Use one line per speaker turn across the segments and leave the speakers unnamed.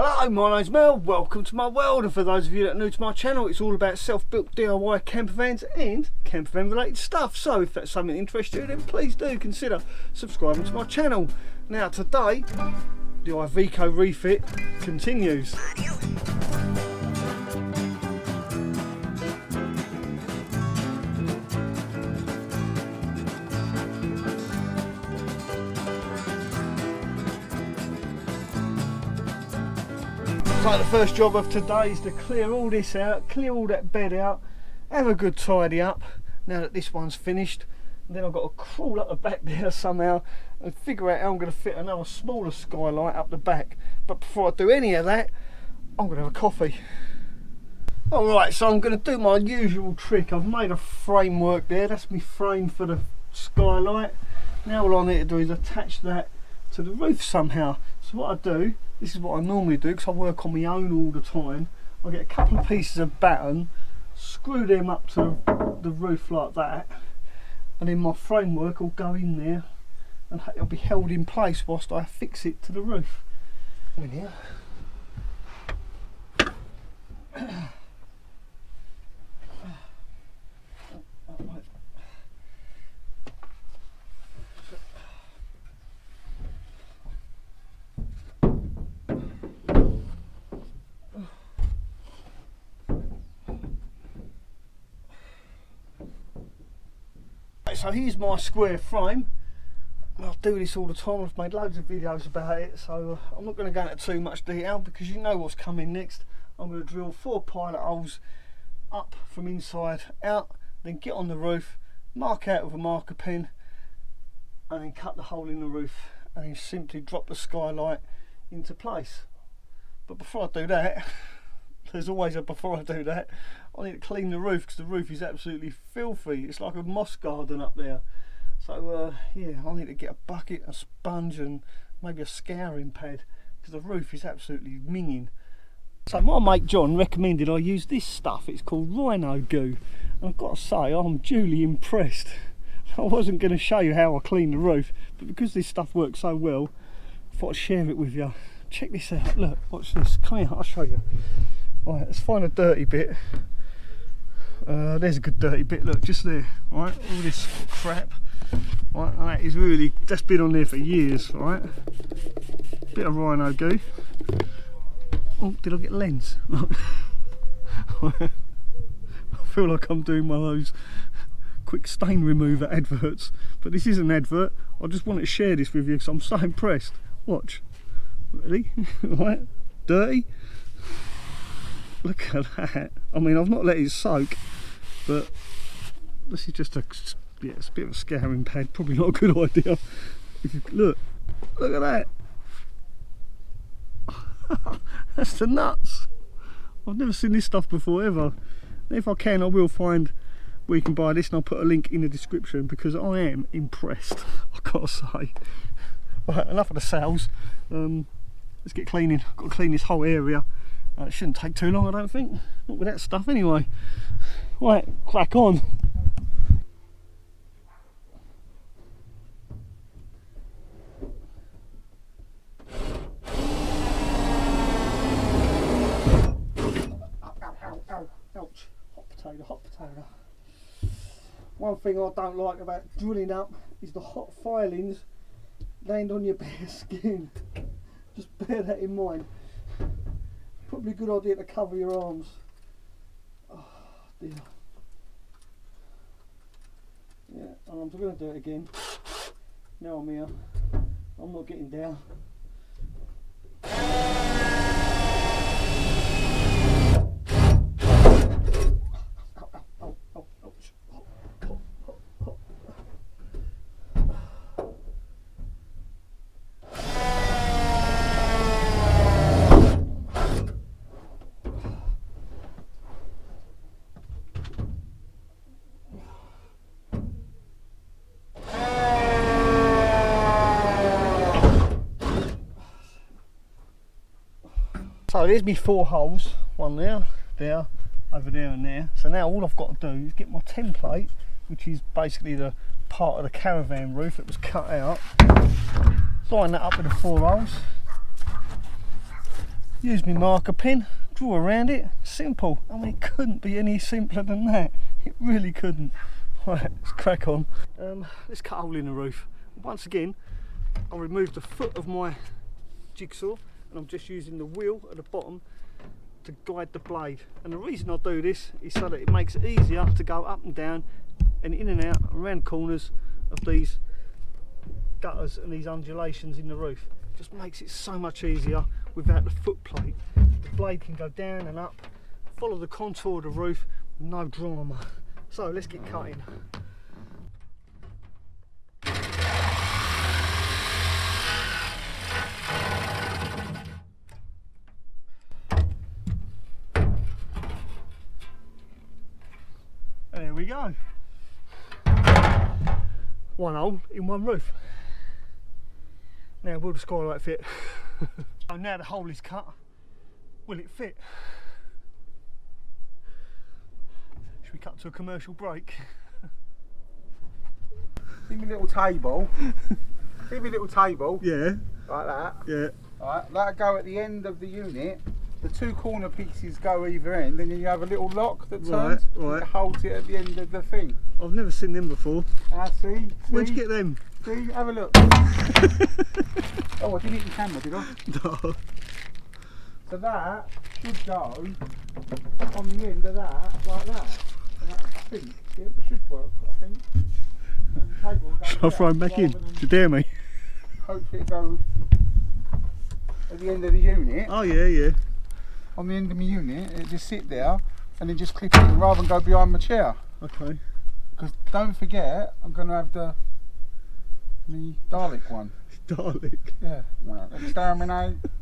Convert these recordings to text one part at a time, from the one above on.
Hello, my name's Mel, welcome to my world, and for those of you that are new to my channel, it's all about self-built DIY campervans and campervan related stuff. So if that's something that interests you, then please do consider subscribing to my channel. Now today, the IVECO refit continues. So the first job of today is to clear all this out, clear all that bed out, have a good tidy up now that this one's finished. And then I've got to crawl up the back there somehow and figure out how I'm going to fit another smaller skylight up the back. But before I do any of that, I'm going to have a coffee. Alright, so I'm going to do my usual trick. I've made a framework there, that's my frame for the skylight. Now all I need to do is attach that to the roof somehow. So what I do, this is what I normally do because I work on my own all the time. I get a couple of pieces of batten, screw them up to the roof like that, and then my framework will go in there and it'll be held in place whilst I fix it to the roof. In here. So here's my square frame. I do this all the time, I've made loads of videos about it, so I'm not going to go into too much detail because you know what's coming next. I'm going to drill 4 pilot holes up from inside out, then get on the roof, mark out with a marker pen, and then cut the hole in the roof, and then simply drop the skylight into place. But before I do that, there's always a before I do that, I need to clean the roof because the roof is absolutely filthy. It's like a moss garden up there. So yeah, I need to get a bucket, a sponge and maybe a scouring pad because the roof is absolutely minging. So my mate John recommended I use this stuff. It's called Rhino Goo. And I've got to say, I'm duly impressed. I wasn't going to show you how I clean the roof, but because this stuff works so well, I thought I'd share it with you. Check this out, look, watch this, come here, I'll show you. Right, let's find a dirty bit. There's a good dirty bit, look, just there, right, all this crap, right, and that is really, that's been on there for years, right, bit of Rhino Goo. Oh, did I get lens? I feel like I'm doing one of those quick stain remover adverts, but this is an advert. I just wanted to share this with you because I'm so impressed. Watch, really, right, dirty. Look at that. I mean, I've not let it soak, but this is just a, yeah, it's a bit of a scouring pad, probably not a good idea. If you look at that. That's the nuts. I've never seen this stuff before ever. And if I can, I will find where you can buy this, and I'll put a link in the description because I am impressed, I've got to say. Right, enough of the sales. Let's get cleaning. I've got to clean this whole area. It shouldn't take too long, I don't think. Not with that stuff anyway. Right, crack on. Ouch. Hot potato, hot potato. One thing I don't like about drilling up is the hot filings land on your bare skin. Just bear that in mind. Probably a good idea to cover your arms. Oh dear. Yeah, and I'm going to do it again. Now I'm here. I'm not getting down. So there's me 4 holes, one there, there, over there and there. So now all I've got to do is get my template, which is basically the part of the caravan roof that was cut out, line that up with the 4 holes, use my marker pen, draw around it, simple. I mean, it couldn't be any simpler than that. It really couldn't. Right, let's crack on. Let's cut a hole in the roof. Once again, I'll remove the foot of my jigsaw and I'm just using the wheel at the bottom to guide the blade. And the reason I do this is so that it makes it easier to go up and down and in and out around corners of these gutters and these undulations in the roof. It just makes it so much easier without the foot plate. The blade can go down and up, follow the contour of the roof, no drama. So let's get cutting. There we go. One hole in one roof. Now will the skylight fit? So now the hole is cut, will it fit? Should we cut to a commercial break?
Give me a little table. Give me a little table.
Yeah.
Like that.
Yeah.
Right, that'll go at the end of the unit. The two corner pieces go either end, and then you have a little lock that turns.
Right.
That holds it at the end of the thing.
I've never seen them before.
See?
Where'd you get them?
See? Have a look. Oh, I didn't hit your camera, did I?
No.
So that should go on the end of that, like that. And I think it should work, I think. And the table goes
Shall I throw them back in? Do you dare me?
Hopefully it goes at the end of the unit.
Oh yeah, yeah.
On the end of my unit, it just sit there and then just clip it in rather than go behind my chair.
Okay.
Because don't forget, I'm going to have the Dalek one.
Dalek?
Yeah.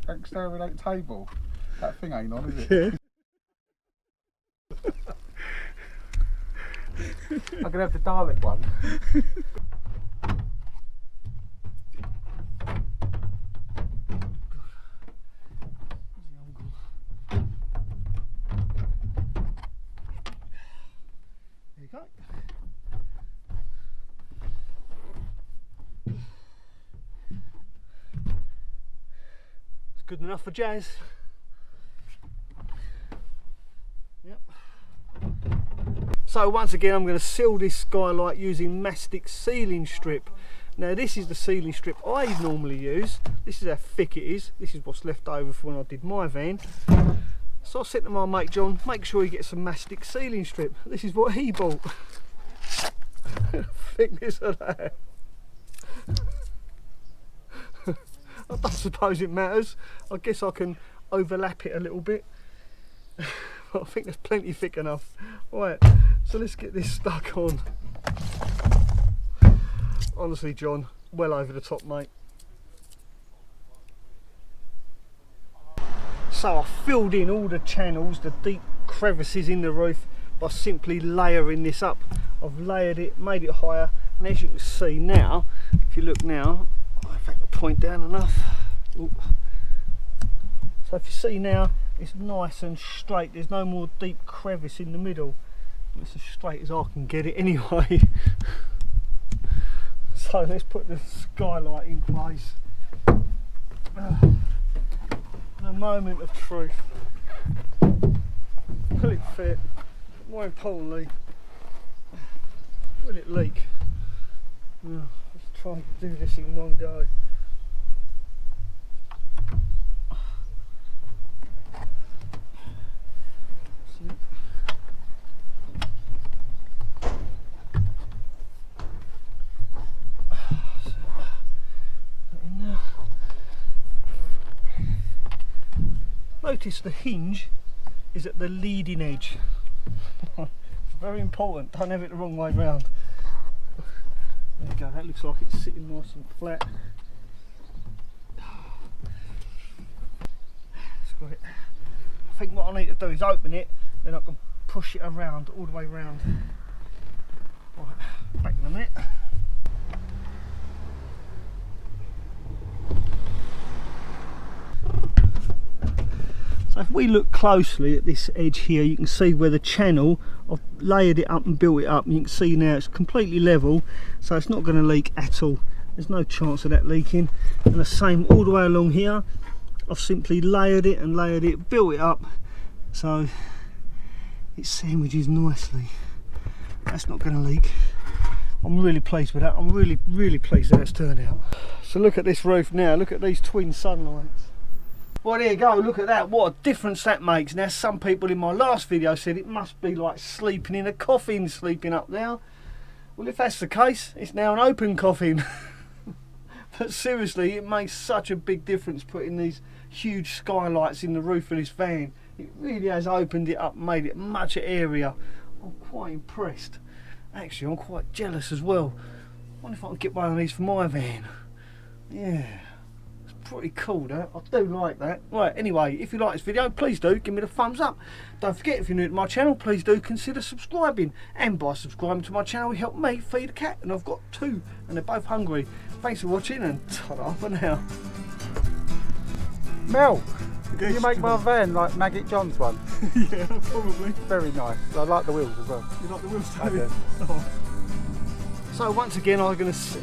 Exterminate table. That thing ain't on, is it?
Yeah.
I'm going to have the Dalek one.
There you go. It's good enough for Jazz. Yep. So once again, I'm going to seal this skylight using mastic sealing strip. Now this is the sealing strip I normally use. This is how thick it is. This is what's left over from when I did my van. So I said to my mate John, make sure you get some mastic sealing strip. This is what he bought. Thickness of that. I don't suppose it matters. I guess I can overlap it a little bit. But I think that's plenty thick enough. Right, so let's get this stuck on. Honestly, John, well over the top, mate. So I filled in all the channels, the deep crevices in the roof by simply layering this up. I've layered it, made it higher, and as you can see now, if you look now, if I can point down enough. Ooh. So if you see now, it's nice and straight. There's no more deep crevice in the middle. It's as straight as I can get it anyway. So let's put the skylight in place. The moment of truth. Will it fit? More importantly, will it leak? Let's try and do this in one go. Notice the hinge is at the leading edge. It's very important, don't have it the wrong way round. There you go, that looks like it's sitting nice and flat. That's great. I think what I need to do is open it, then I can push it around, all the way round. Right, back in a minute. So if we look closely at this edge here, you can see where the channel, I've layered it up and built it up, and you can see now it's completely level, so it's not going to leak at all. There's no chance of that leaking. And the same all the way along here, I've simply layered it, built it up so it sandwiches nicely. That's not going to leak. I'm really pleased with that. I'm really pleased that it's turned out. So look at this roof now, look at these twin sunlights. Well, there you go, look at that, what a difference that makes. Now some people in my last video said it must be like sleeping in a coffin, sleeping up there. Well, if that's the case, it's now an open coffin. But seriously, it makes such a big difference putting these huge skylights in the roof of this van. It really has opened it up, made it much airier. I'm quite impressed. Actually, I'm quite jealous as well. I wonder if I can get one of these for my van. Yeah, it's pretty cool, that. I do like that. Right, anyway, if you like this video, please do give me the thumbs up. Don't forget, if you're new to my channel, please do consider subscribing. And by subscribing to my channel, you help me feed a cat. And I've got 2, and they're both hungry. Thanks for watching, and ta-da for now.
Mel, can you make my van like Maggot John's one?
Yeah, probably.
Very nice. I like the wheels as well.
You like the wheels too?
I do.
Oh. So once again, I'm going to sit.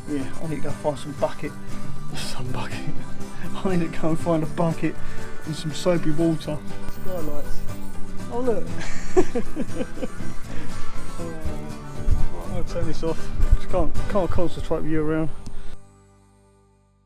Yeah, I need to go find some bucket. Some bucket. I need to go and find a bucket and some soapy water. Skylights. Oh look. I'm going to turn this off. Just can't concentrate with you around.